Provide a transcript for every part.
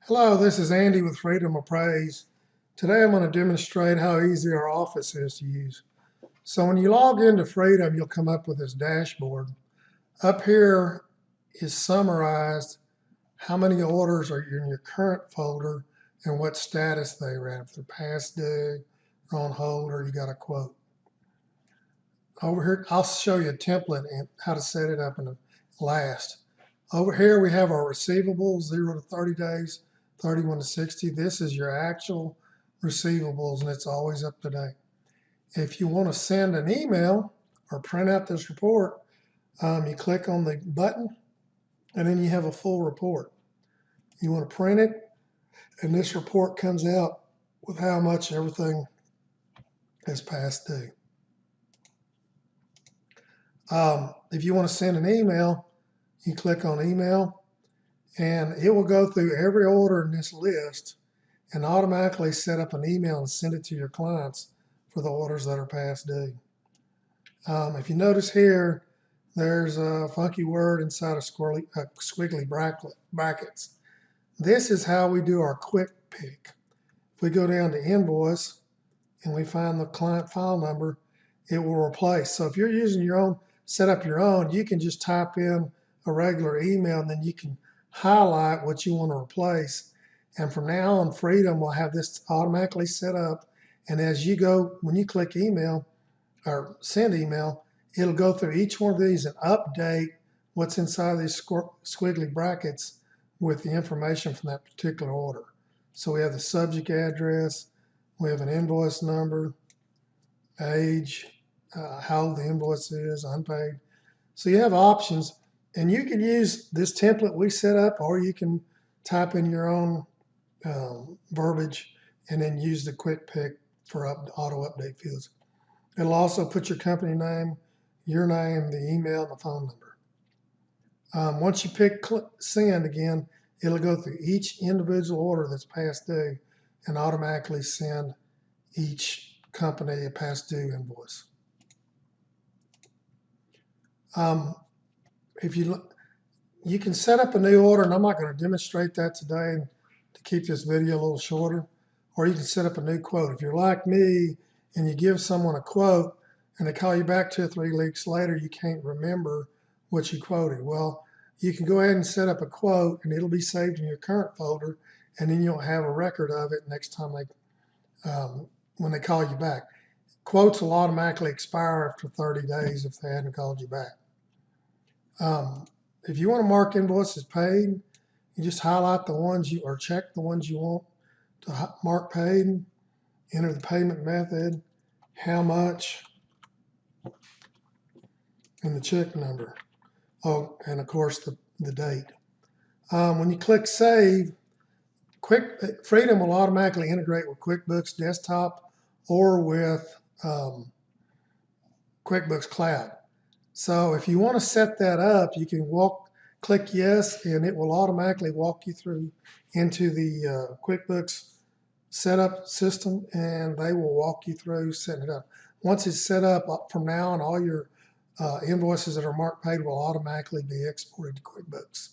Hello, this is Andy with Freedom Appraise. Today I'm going to demonstrate how easy our office is to use. So when you log into Freedom, you'll come up with this dashboard. Up here is summarized how many orders are in your current folder and what status they are at. If they're past due, they're on hold, or you got a quote. Over here, I'll show you a template and how to set it up in the last. Over here, we have our receivables, 0 to 30 days, 31 to 60. This is your actual receivables, and it's always up to date. If you want to send an email or print out this report, you click on the button, and then you have a full report. You want to print it, and this report comes out with how much everything is past due. If you want to send an email, you click on email, and it will go through every order in this list and automatically set up an email and send it to your clients for the orders that are past due. If you notice here, there's a funky word inside of squiggly brackets. This is how we do our quick pick. If we go down to invoice and we find the client file number, it will replace. So if you're using your own, set up your own, you can just type in a regular email, and then you can highlight what you want to replace. And from now on, Freedom will have this automatically set up. And as you go, when you click email or send email, it'll go through each one of these and update what's inside these squiggly brackets with the information from that particular order. So we have the subject address, we have an invoice number, age, how old the invoice is, unpaid. So you have options, and you can use this template we set up, or you can type in your own verbiage and then use the quick pick for auto update fields. It'll also put your company name, your name, the email, and the phone number. Once you pick send again, it'll go through each individual order that's past due and automatically send each company a past due invoice. If you can set up a new order, and I'm not going to demonstrate that today to keep this video a little shorter, or you can set up a new quote. If you're like me and you give someone a quote and they call you back 2 or 3 weeks later, you can't remember what you quoted. Well, you can go ahead and set up a quote, and it'll be saved in your current folder, and then you'll have a record of it next time when they call you back. Quotes will automatically expire after 30 days if they hadn't called you back. If you want to mark invoices paid, you just highlight the ones or check the ones you want to mark paid, enter the payment method, how much, and the check number. Oh, and of course the date. When you click save, Freedom will automatically integrate with QuickBooks Desktop or with QuickBooks Cloud. So if you want to set that up, you can click yes, and it will automatically walk you through into the QuickBooks setup system, and they will walk you through setting it up. Once it's set up, from now on, all your invoices that are marked paid will automatically be exported to QuickBooks.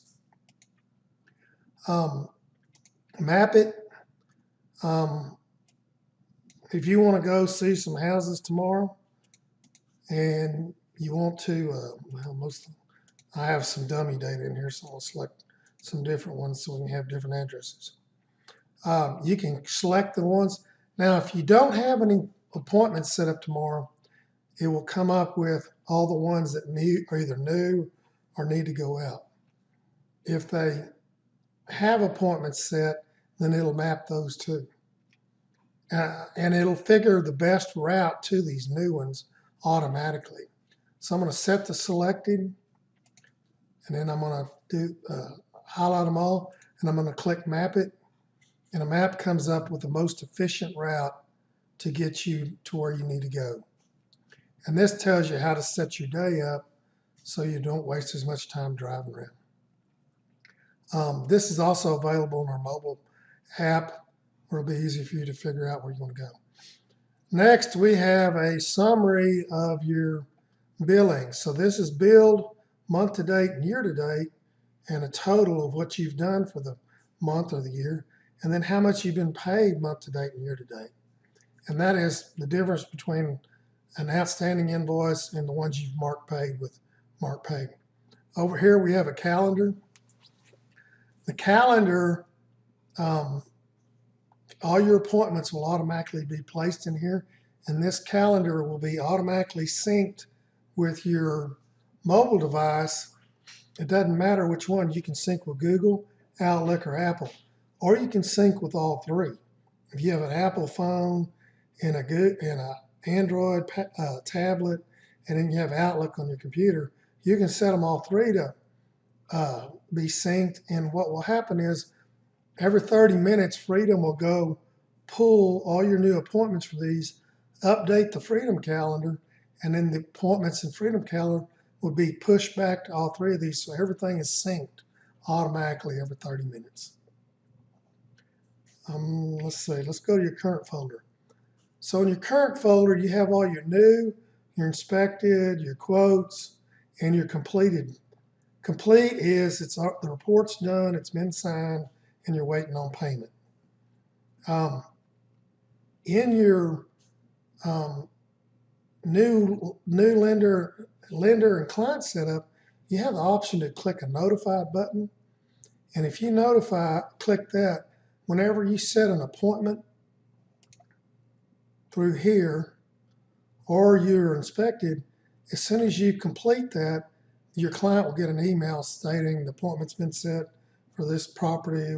Map it. If you want to go see some houses tomorrow and you want to, I have some dummy data in here, so I'll select some different ones so we can have different addresses. You can select the ones. Now, if you don't have any appointments set up tomorrow, it will come up with all the ones that are either new or need to go out. If they have appointments set, then it'll map those too. And it'll figure the best route to these new ones automatically. So I'm going to set the selected, and then I'm going to highlight them all, and I'm going to click map it, and a map comes up with the most efficient route to get you to where you need to go. And this tells you how to set your day up so you don't waste as much time driving around. This is also available in our mobile app, where it'll be easy for you to figure out where you want to go. Next, we have a summary of your billing. So this is billed month to date and year to date, and a total of what you've done for the month or the year, and then how much you've been paid month to date and year to date. And that is the difference between an outstanding invoice and the ones you've marked paid with marked paid. Over here we have a calendar. The calendar, all your appointments will automatically be placed in here, and this calendar will be automatically synced with your mobile device. It doesn't matter which one. You can sync with Google, Outlook, or Apple, or you can sync with all three. If you have an Apple phone and a Android tablet, and then you have Outlook on your computer, you can set them all three to be synced. And what will happen is every 30 minutes, Freedom will go pull all your new appointments for these, update the Freedom calendar, and then the appointments in Freedom calendar will be pushed back to all three of these. So everything is synced automatically every 30 minutes. Let's see, let's go to your current folder. So in your current folder, you have all your new, your inspected, your quotes, and your completed. Complete is the report's done, it's been signed, and you're waiting on payment. In your new lender and client setup, you have the option to click a notify button. And if you click that, whenever you set an appointment through here or you're inspected, as soon as you complete that, your client will get an email stating the appointment's been set for this property,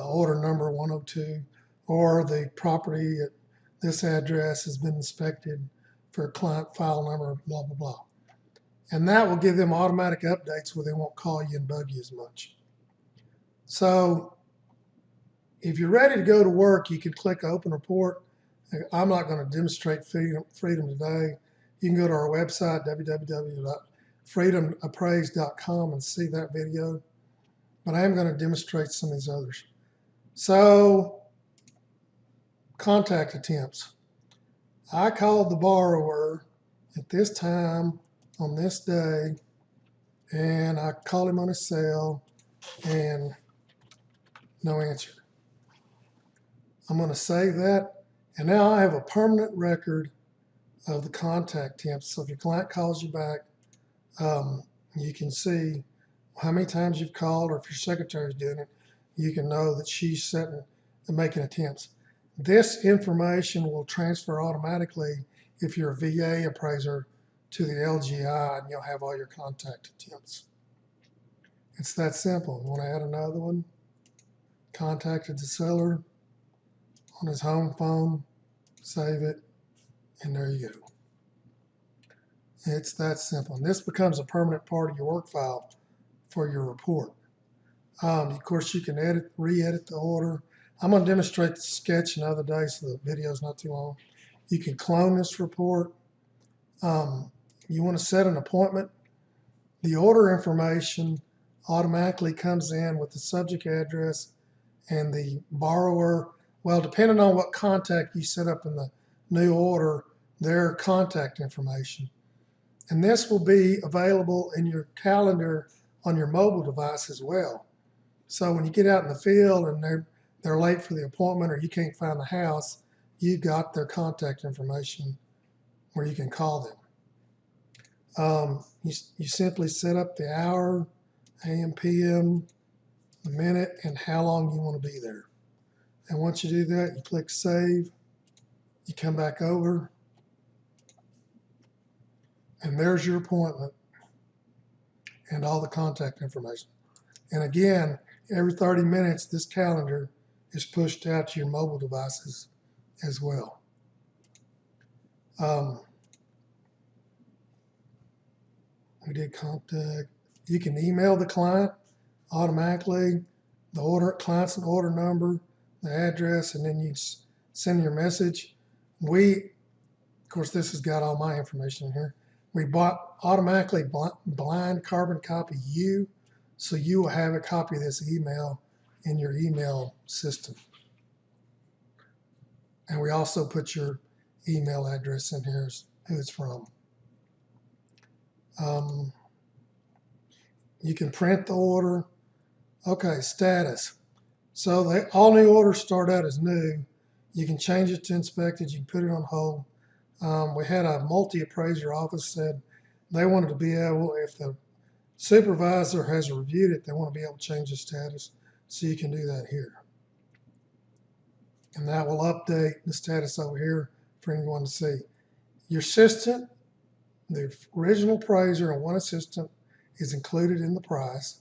order number 102, or the property at this address has been inspected for client file number, blah, blah, blah. And that will give them automatic updates where they won't call you and bug you as much. So if you're ready to go to work, you can click Open Report. I'm not going to demonstrate Freedom today. You can go to our website, www.freedomappraise.com, and see that video. But I am going to demonstrate some of these others. So, contact attempts. I called the borrower at this time on this day, and I called him on his cell, and no answer. I'm going to save that, and now I have a permanent record of the contact attempts. So if your client calls you back, you can see how many times you've called, or if your secretary's doing it, you can know that she's setting and making attempts. This information will transfer automatically if you're a VA appraiser to the LGI, and you'll have all your contact attempts. It's that simple. You want to add another one? Contacted the seller on his home phone, save it, and there you go. It's that simple. And this becomes a permanent part of your work file for your report. Of course, you can re-edit the order. I'm going to demonstrate the sketch another day so the video is not too long. You can clone this report. You want to set an appointment. The order information automatically comes in with the subject address and the borrower. Well, depending on what contact you set up in the new order, their contact information. And this will be available in your calendar on your mobile device as well. So when you get out in the field and they're late for the appointment, or you can't find the house, you got their contact information where you can call them. You simply set up the hour, AM, PM, the minute, and how long you want to be there. And once you do that, you click Save. You come back over, and there's your appointment and all the contact information. And again, every 30 minutes, this calendar is pushed out to your mobile devices as well. We did contact. You can email the client automatically, the client's order number, the address, and then you send your message. Of course, this has got all my information in here. We automatically blind carbon copy you, so you will have a copy of this email in your email system. And we also put your email address in here, who it's from. You can print the order. Okay, status. So all new orders start out as new. You can change it to inspected. You can put it on hold. We had a multi-appraiser office said they wanted to be able, if the supervisor has reviewed it, they want to be able to change the status. So you can do that here. And that will update the status over here for anyone to see. Your assistant, the original appraiser and one assistant is included in the price.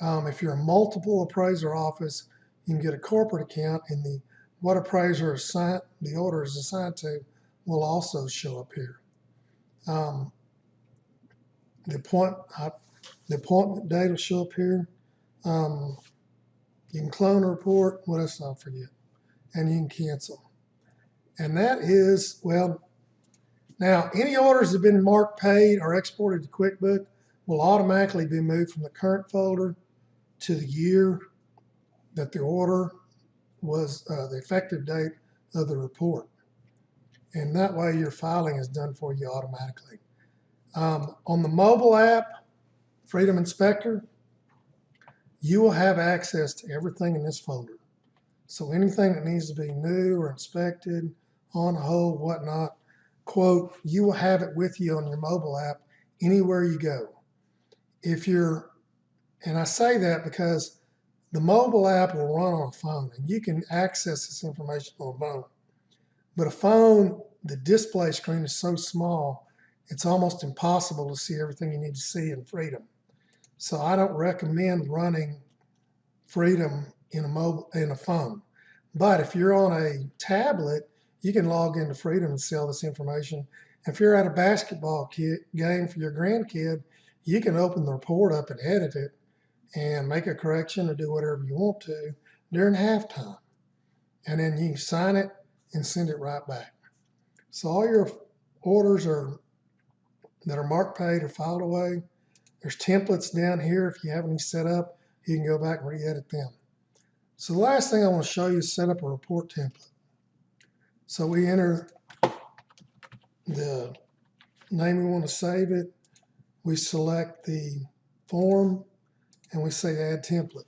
If you're a multiple appraiser office, you can get a corporate account, and what appraiser the order is assigned to will also show up here. The appointment date will show up here. You can clone a report. What else did I forget? And you can cancel. And that is, well, now any orders that have been marked paid or exported to QuickBook will automatically be moved from the current folder to the year that the order was, the effective date of the report. And that way your filing is done for you automatically. On the mobile app, Freedom Inspector, you will have access to everything in this folder. So anything that needs to be new or inspected, on hold, whatnot, quote, you will have it with you on your mobile app anywhere you go. And I say that because the mobile app will run on a phone, and you can access this information on a phone. But a phone, the display screen is so small, it's almost impossible to see everything you need to see in Freedom. So I don't recommend running Freedom in a phone. But if you're on a tablet, you can log into Freedom and see all this information. If you're at a basketball game for your grandkid, you can open the report up and edit it and make a correction or do whatever you want to during halftime. And then you can sign it and send it right back. So all your orders that are marked paid are filed away. There's templates down here. If you have any set up, you can go back and re-edit them. So the last thing I want to show you is set up a report template. So we enter the name we want to save it. We select the form and we say add template.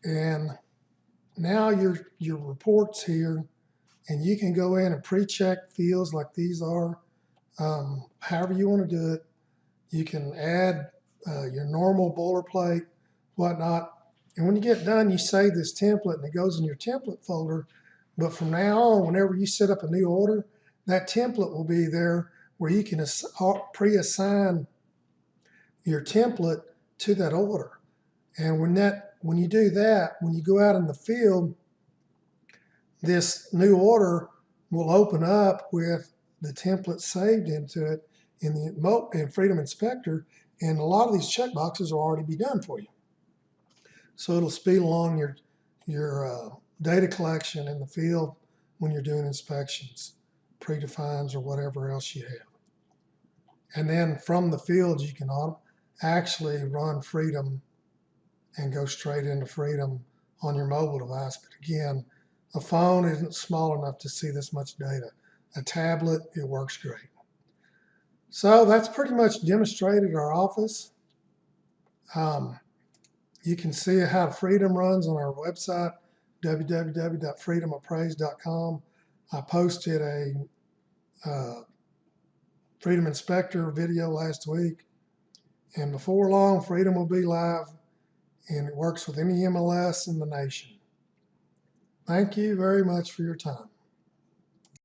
And now your report's here, and you can go in and pre-check fields like these are, however you want to do it. You can add your normal boilerplate, whatnot. And when you get done, you save this template and it goes in your template folder. But from now on, whenever you set up a new order, that template will be there where you can pre-assign your template to that order. And when you do that, when you go out in the field, this new order will open up with the template saved into it in Freedom Inspector, and a lot of these checkboxes will already be done for you. So it'll speed along your data collection in the field when you're doing inspections, predefines, or whatever else you have. And then from the field, you can actually run Freedom and go straight into Freedom on your mobile device. But again, a phone isn't small enough to see this much data. A tablet, it works great. So that's pretty much demonstrated our office. You can see how Freedom runs on our website, www.freedomappraise.com. I posted a Freedom Inspector video last week, and before long, Freedom will be live, and it works with any MLS in the nation. Thank you very much for your time.